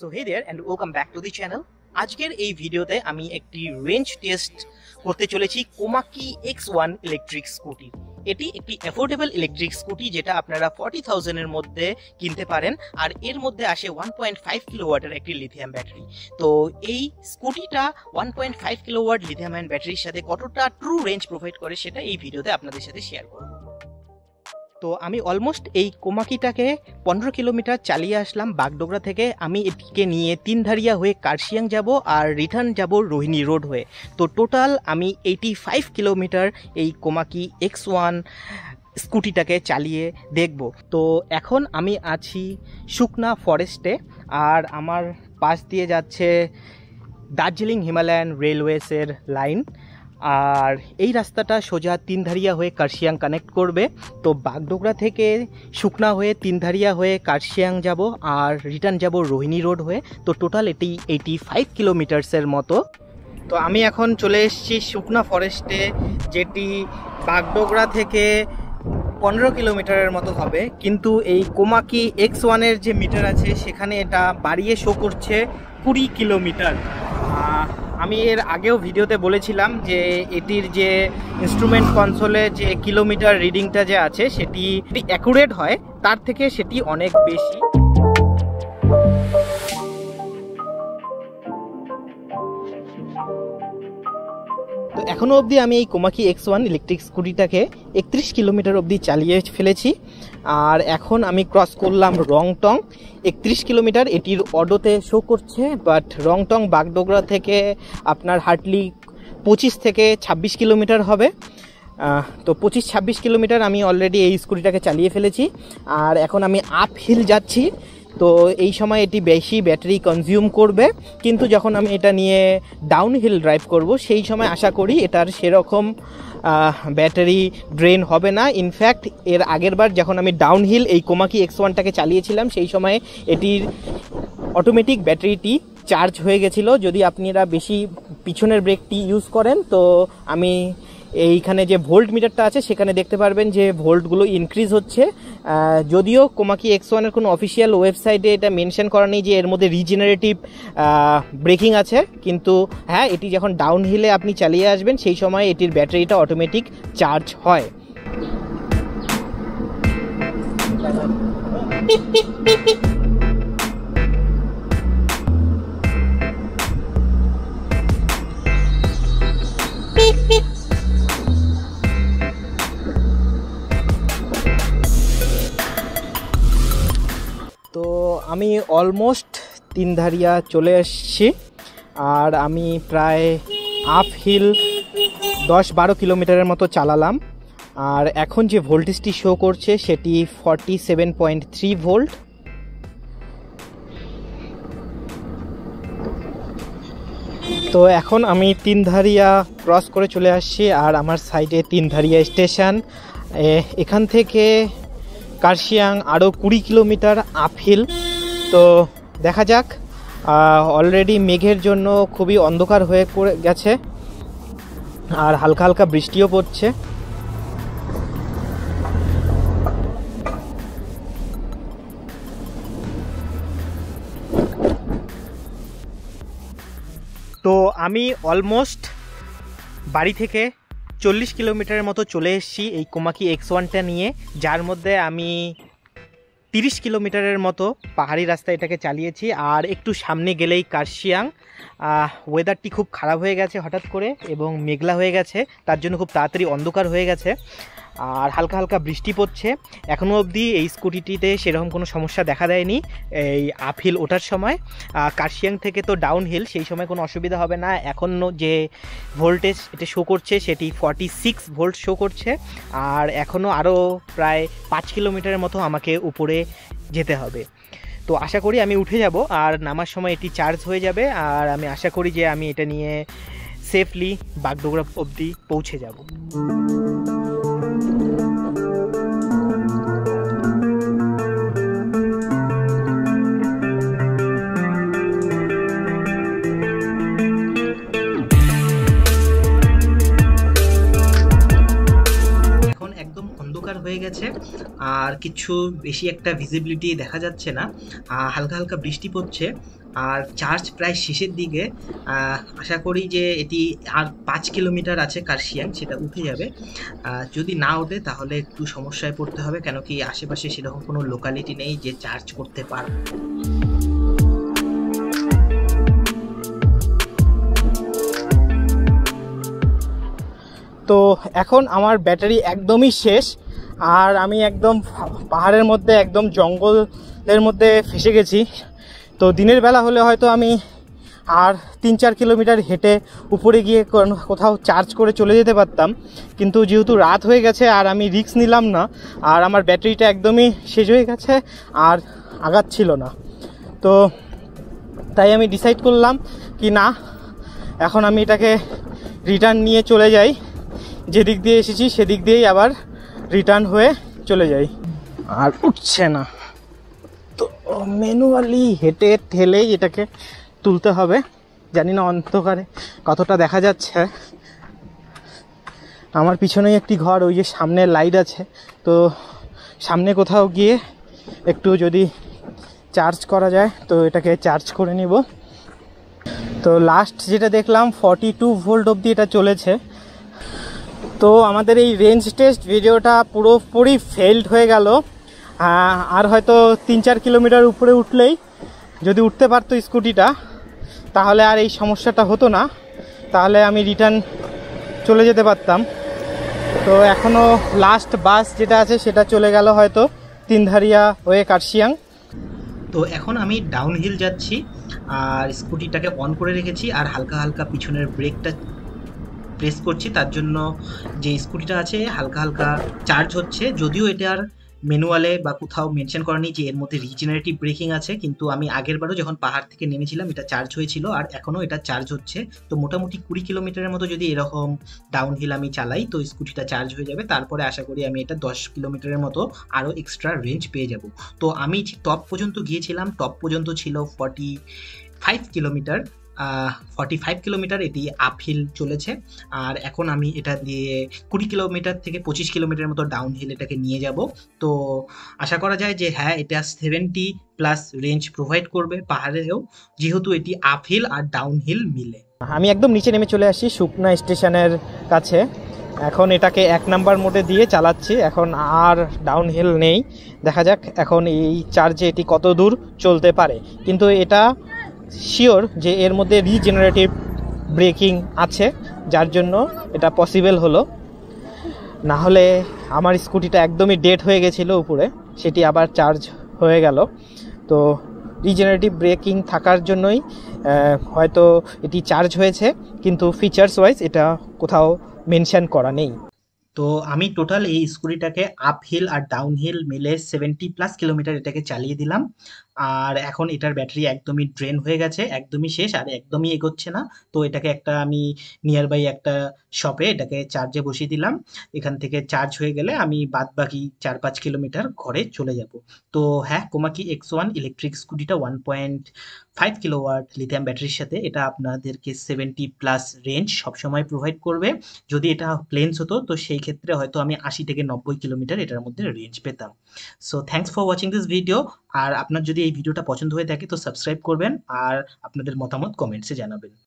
So hey there and welcome back to the channel. আজকের এই ভিডিওতে আমি একটি রেঞ্জ টেস্ট করতে চলেছি কোমাকি X1 ইলেকট্রিক স্কুটি। এটি একটি অ্যাফোর্ডেবল ইলেকট্রিক স্কুটি যেটা আপনারা 40,000 এর মধ্যে কিনতে পারেন, আর এর মধ্যে আসে 1.5 কিলোওয়াটের একটি লিথিয়াম ব্যাটারি। তো এই স্কুটিটা 1.5 কিলোওয়াট লিথিয়াম আয়ন ব্যাটারির সাথে কতটা ট্রু রেঞ্জ প্রোভাইড করে সেটা এই ভিডিওতে আপনাদের সাথে শেয়ার করব। তো আমি অলমোস্ট এই কোমাকিটাকে 15 কিলোমিটার চালিয়ে আসলাম বাগডোগরা থেকে। আমি এটিকে নিয়ে তিনধারিয়া হয়ে কার্শিয়াং যাব আর রিটার্ন যাব রোহিণী রোড হয়ে। তো টোটাল আমি 85 কিলোমিটার এই কোমাকি X1 স্কুটিটাকে চালিয়ে দেখব। তো এখন আমি আছি শুকনা ফরেস্টে, আর আমার পাশ দিয়ে যাচ্ছে দার্জিলিং হিমালয়ান রেলওয়েসের লাইন, আর এই রাস্তাটা সোজা তিনধারিয়া হয়ে কার্শিয়াং কানেক্ট করবে। তো বাগডোগরা থেকে শুকনা হয়ে তিনধারিয়া হয়ে কার্শিয়াং যাব আর রিটার্ন যাব রোহিণী রোড হয়ে। তো টোটাল এটি 85 কিলোমিটার্সের মতো। তো আমি এখন চলে এসেছি শুকনা ফরেস্টে, যেটি বাগডোগরা থেকে 15 কিলোমিটারের মতো হবে, কিন্তু এই কোমাকি X1 এর যে মিটার আছে সেখানে এটা বাড়িয়ে শো করছে 20 কিলোমিটার। আমি এর আগেও ভিডিওতে বলেছিলাম যে এটির যে ইনস্ট্রুমেন্ট কনসোলে যে কিলোমিটার রিডিংটা যে আছে সেটি অ্যাকুরেট হয়, তার থেকে সেটি অনেক বেশি। তো এখনও অবধি আমি এই কোমাকি X1 ইলেকট্রিক স্কুটিটাকে 31 কিলোমিটার অবধি চালিয়ে ফেলেছি, আর এখন আমি ক্রস করলাম রংটং। 31 কিলোমিটার এটির অডোতে শো করছে, বাট রংটং বাগডোগরা থেকে আপনার হার্ডলি 25 থেকে 26 কিলোমিটার হবে। তো 25-26 কিলোমিটার আমি অলরেডি এই স্কুটিটাকে চালিয়ে ফেলেছি, আর এখন আমি আপ হিল যাচ্ছি। তো এই সময় এটি বেশি ব্যাটারি কনজিউম করবে, কিন্তু যখন আমি এটা নিয়ে ডাউন হিল ড্রাইভ করব সেই সময় আশা করি এটার সেরকম ব্যাটারি ড্রেন হবে না। ইনফ্যাক্ট এর আগের বার যখন আমি ডাউন হিল এই কোমাকি X1টাকে চালিয়েছিলাম সেই সময় এটির অটোমেটিক ব্যাটারিটি চার্জ হয়ে গেছিলো। যদি আপনারা বেশি পিছনের ব্রেকটি ইউজ করেন তো আমি এইখানে যে ভোল্ট মিটারটা আছে সেখানে দেখতে পারবেন যে ভোল্টগুলো ইনক্রিজ হচ্ছে। যদিও কোমাকি X1 এর কোনো অফিসিয়াল ওয়েবসাইটে এটা মেনশন করা নেই যে এর মধ্যে রিজেনারেটিভ ব্রেকিং আছে, কিন্তু হ্যাঁ, এটি যখন ডাউন হিলে আপনি চালিয়ে আসবেন সেই সময় এটির ব্যাটারিটা অটোমেটিক চার্জ হয়। তো আমি অলমোস্ট তিনধারিয়া চলে এসেছি, আর আমি প্রায় আপ হিল 10-12 কিলোমিটারের মতো চালালাম, আর এখন যে ভোল্টেজটি শো করছে সেটি 47.3 ভোল্ট। তো এখন আমি তিনধারিয়া ক্রস করে চলে আসছি, আর আমার সাইডে তিনধারিয়া স্টেশন। এখান থেকে কার্শিয়াং আরও 20 কিলোমিটার আপহিল। তো দেখা যাক, অলরেডি মেঘের জন্য খুবই অন্ধকার হয়ে গেছে, আর হালকা হালকা বৃষ্টিও পড়ছে। তো আমি অলমোস্ট বাড়ি থেকে 40 কিলোমিটারের মতো চলে এসেছি এই কোমাকি X1টা নিয়ে, যার মধ্যে আমি 30 কিলোমিটারের মতো পাহাড়ি রাস্তা এটাকে চালিয়েছি। আর একটু সামনে গেলেই কার্শিয়াং। ওয়েদারটি খুব খারাপ হয়ে গেছে হঠাৎ করে, এবং মেঘলা হয়ে গেছে, তার জন্য খুব তাড়াতাড়ি অন্ধকার হয়ে গেছে, আর হালকা হালকা বৃষ্টি পড়ছে। এখনও অবধি এই স্কুটিটিতে সেরকম কোনো সমস্যা দেখা দেয়নি এই আপহিল ওঠার সময়। কার্শিয়াং থেকে তো ডাউন হিল, সেই সময় কোনো অসুবিধা হবে না। এখনও যে ভোল্টেজ এটা শো করছে সেটি 46 ভোল্ট শো করছে, আর এখনও আরও প্রায় 5 কিলোমিটারের মতো আমাকে উপরে যেতে হবে। তো আশা করি আমি উঠে যাব, আর নামার সময় এটি চার্জ হয়ে যাবে, আর আমি আশা করি যে আমি এটা নিয়ে সেফলি বাগডোগরা অবধি পৌঁছে যাব। গেছে, আর কিছু বেশি একটা ভিজিবিলিটি দেখা যাচ্ছে না, হালকা হালকা বৃষ্টি পড়ছে, আর চার্জ প্রায় শেষের দিকে। আশা করি যে এটি আর 5 কিলোমিটার আছে কার্শিয়াং, সেটা উঠে যাবে। যদি না ওঠে তাহলে একটু সমস্যায় পড়তে হবে, কেন কি আশেপাশে সেরকম কোনো লোকালিটি নেই যে চার্জ করতে পারবে। তো এখন আমার ব্যাটারি একদমই শেষ, আর আমি একদম পাহাড়ের মধ্যে, একদম জঙ্গলের মধ্যে ফেসে গেছি। তো দিনের বেলা হলে হয়তো আমি আর 3-4 কিলোমিটার হেঁটে উপরে গিয়ে কোথাও চার্জ করে চলে যেতে পারতাম, কিন্তু যেহেতু রাত হয়ে গেছে আর আমি রিস্ক নিলাম না, আর আমার ব্যাটারিটা একদমই শেষ হয়ে গেছে আর আগাচ্ছিল না, তো তাই আমি ডিসাইড করলাম কি না, এখন আমি এটাকে রিটার্ন নিয়ে চলে যাই, যেদিক দিয়ে এসেছি সেদিক দিয়েই আবার রিটার্ন হয়ে চলে যাই। আর উঠছে না, তো ম্যানুয়ালি হেঁটে ঠেলেই এটাকে তুলতে হবে। জানি না অন্ধকারে কতটা দেখা যাচ্ছে। আমার পিছনেই একটি ঘর, ওই যে সামনে লাইট আছে, তো সামনে কোথাও গিয়ে একটু যদি চার্জ করা যায় তো এটাকে চার্জ করে নিব। তো লাস্ট যেটা দেখলাম 42 ভোল্ট অবধি এটা চলেছে। তো আমাদের এই রেঞ্জ টেস্ট ভিডিওটা পুরোপুরি ফেলড হয়ে গেল। আর হয়তো 3-4 কিলোমিটার উপরে উঠলেই, যদি উঠতে পারতো স্কুটিটা, তাহলে আর এই সমস্যাটা হতো না, তাহলে আমি রিটার্ন চলে যেতে পারতাম। তো এখনও লাস্ট বাস যেটা আছে সেটা চলে গেল হয়তো তিনধারিয়া হয়ে কার্শিয়াং। তো এখন আমি ডাউন হিল যাচ্ছি, আর স্কুটিটাকে অন করে রেখেছি, আর হালকা হালকা পিছনের ব্রেকটা প্রেস করছি, তার জন্য যে স্কুটিটা আছে হালকা হালকা চার্জ হচ্ছে। যদিও এটার ম্যানুয়ালে বা কোথাও মেনশন করা নেই যে এর মধ্যে রিজেনারেটিভ ব্রেকিং আছে, কিন্তু আমি আগেরবারও যখন পাহাড় থেকে নেমেছিলাম এটা চার্জ হয়েছিল, আর এখনও এটা চার্জ হচ্ছে। তো মোটামুটি 20 কিলোমিটারের মতো যদি এরকম ডাউন হিল আমি চালাই তো স্কুটিটা চার্জ হয়ে যাবে। তারপরে আশা করি আমি এটা 10 কিলোমিটারের মতো আরও এক্সট্রা রেঞ্জ পেয়ে যাব। তো আমি টপ পর্যন্ত গিয়েছিলাম, টপ পর্যন্ত ছিল 45 কিলোমিটার। 45 কিলোমিটার এটি আপহিল চলেছে, আর এখন আমি এটা দিয়ে 20 কিলোমিটার থেকে 25 কিলোমিটার মতো ডাউন হিল এটাকে নিয়ে যাব। তো আশা করা যায় যে হ্যাঁ, এটা 70+ রেঞ্জ প্রোভাইড করবে পাহাড়েও, যেহেতু এটি আপহিল আর ডাউন হিল মিলে। আমি একদম নিচে নেমে চলে আসি সুকনা স্টেশনের কাছে। এখন এটাকে 1 নাম্বার মোডে দিয়ে চালাচ্ছি, এখন আর ডাউন হিল নেই। দেখা যাক এখন এই চার্জে এটি কত দূর চলতে পারে, কিন্তু এটা শিওর যে এর মধ্যে রিজেনারেটিভ ব্রেকিং আছে, যার জন্য এটা পসিবল হলো। না হলে আমার স্কুটিটা একদমই ডেড হয়ে গেছিলো উপরে, সেটি আবার চার্জ হয়ে গেল। তো রিজেনারেটিভ ব্রেকিং থাকার জন্যই হয়তো এটি চার্জ হয়েছে, কিন্তু ফিচার্স ওয়াইজ এটা কোথাও মেনশন করা নেই। তো আমি টোটাল এই স্কুটিটাকে আপহিল আর ডাউন হিল মিলে 70+ কিলোমিটার এটাকে চালিয়ে দিলাম, আর এখন এটার ব্যাটারি একদমই ড্রেন হয়ে গেছে, একদমই শেষ, আর একদমই এগোচ্ছে না। তো এটাকে একটা আমি নিয়ার বাই একটা শপে এটাকে চার্জে বসিয়ে দিলাম। এখান থেকে চার্জ হয়ে গেলে আমি বাদ বাকি 4-5 কিলোমিটার ঘরে চলে যাব। তো হ্যাঁ, কোমাকি X1 ইলেকট্রিক স্কুটিটা 1.5 কিলোওয়াট লিথিয়াম ব্যাটারির সাথে এটা আপনাদেরকে 70+ রেঞ্জ সবসময় প্রোভাইড করবে। যদি এটা প্লেন্স হতো তো সেই ক্ষেত্রে হয়তো আমি 80 থেকে 90 কিলোমিটার এটার মধ্যে রেঞ্জ পেতাম। So thanks for watching this video. আর আপনার যদি এই ভিডিওটা পছন্দ হয়ে থাকে তো সাবস্ক্রাইব করবেন, আর আপনাদের মতামত কমেন্টসে জানাবেন।